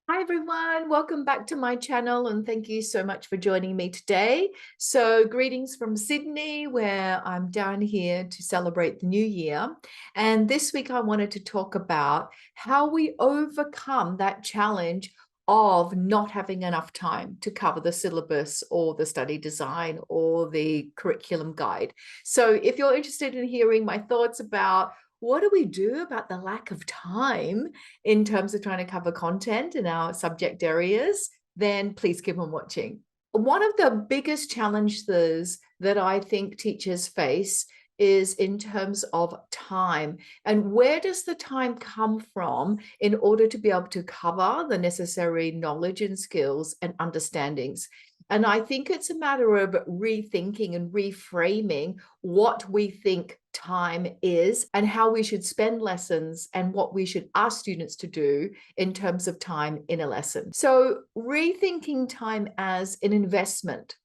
Hi everyone, welcome back to my channel and thank you so much for joining me today. So greetings from Sydney, where I'm down here to celebrate the new year. And this week I wanted to talk about how we overcome that challenge of not having enough time to cover the syllabus or the study design or the curriculum guide. So if you're interested in hearing my thoughts about what do we do about the lack of time in terms of trying to cover content in our subject areas, then please keep on watching. One of the biggest challenges that I think teachers face is in terms of time. And where does the time come from in order to be able to cover the necessary knowledge and skills and understandings? And I think it's a matter of rethinking and reframing what we think time is and how we should spend lessons and what we should ask students to do in terms of time in a lesson. So rethinking time as an investment.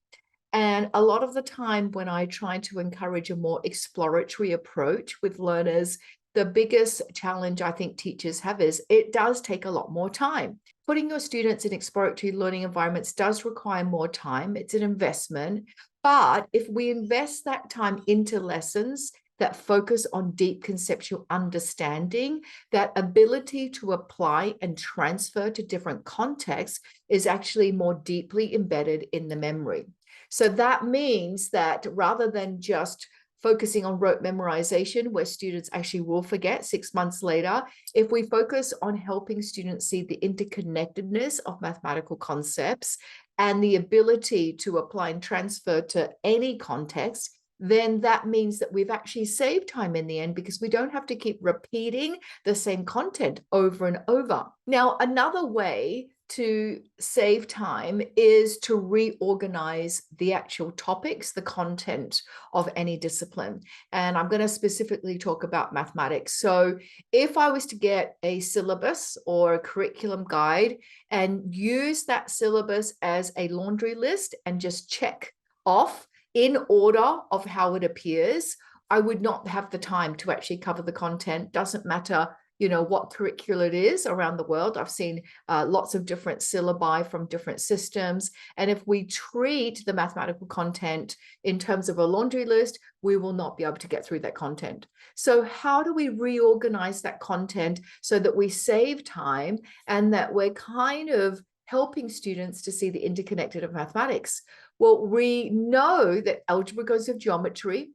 And a lot of the time when I try to encourage a more exploratory approach with learners, the biggest challenge I think teachers have is it does take a lot more time. Putting your students in exploratory learning environments does require more time. It's an investment. But if we invest that time into lessons that focus on deep conceptual understanding, that ability to apply and transfer to different contexts is actually more deeply embedded in the memory. So that means that rather than just focusing on rote memorization, where students actually will forget 6 months later, if we focus on helping students see the interconnectedness of mathematical concepts and the ability to apply and transfer to any context, then that means that we've actually saved time in the end because we don't have to keep repeating the same content over and over. Now, another way to save time is to reorganize the actual topics, the content of any discipline. And I'm going to specifically talk about mathematics. So if I was to get a syllabus or a curriculum guide and use that syllabus as a laundry list and just check off in order of how it appears, I would not have the time to actually cover the content. Doesn't matter what curriculum it is around the world. I've seen lots of different syllabi from different systems. And if we treat the mathematical content in terms of a laundry list, we will not be able to get through that content. So how do we reorganize that content so that we save time and that we're kind of helping students to see the interconnected of mathematics? Well, we know that algebra goes with geometry.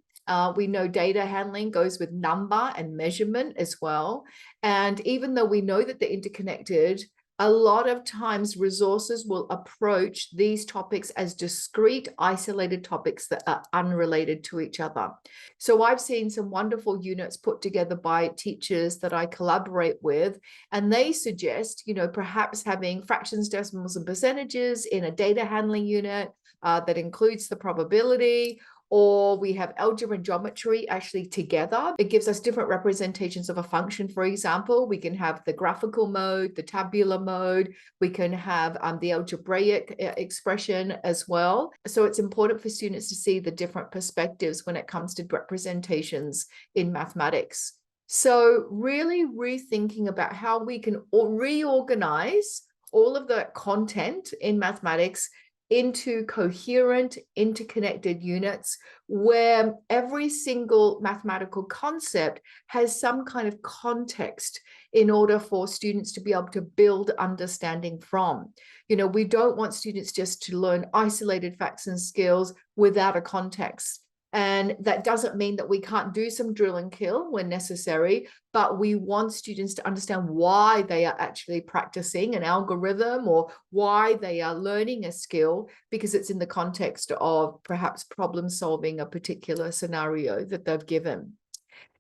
We know data handling goes with number and measurement as well. And even though we know that they're interconnected, a lot of times resources will approach these topics as discrete, isolated topics that are unrelated to each other. So I've seen some wonderful units put together by teachers that I collaborate with, and they suggest, perhaps having fractions, decimals, and percentages in a data handling unit that includes the probability, or we have algebra and geometry actually together. It gives us different representations of a function. For example, we can have the graphical mode, the tabular mode, we can have the algebraic expression as well. So it's important for students to see the different perspectives when it comes to representations in mathematics. So really rethinking about how we can reorganize all of the content in mathematics into coherent, interconnected units where every single mathematical concept has some kind of context in order for students to be able to build understanding from. We don't want students just to learn isolated facts and skills without a context. And that doesn't mean that we can't do some drill and kill when necessary, but we want students to understand why they are actually practicing an algorithm or why they are learning a skill, because it's in the context of perhaps problem solving a particular scenario that they've given.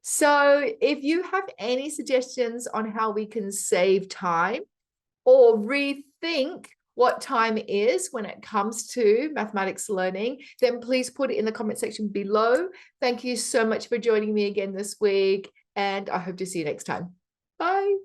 So if you have any suggestions on how we can save time or rethink what time is when it comes to mathematics learning, then please put it in the comment section below. Thank you so much for joining me again this week, and I hope to see you next time. Bye.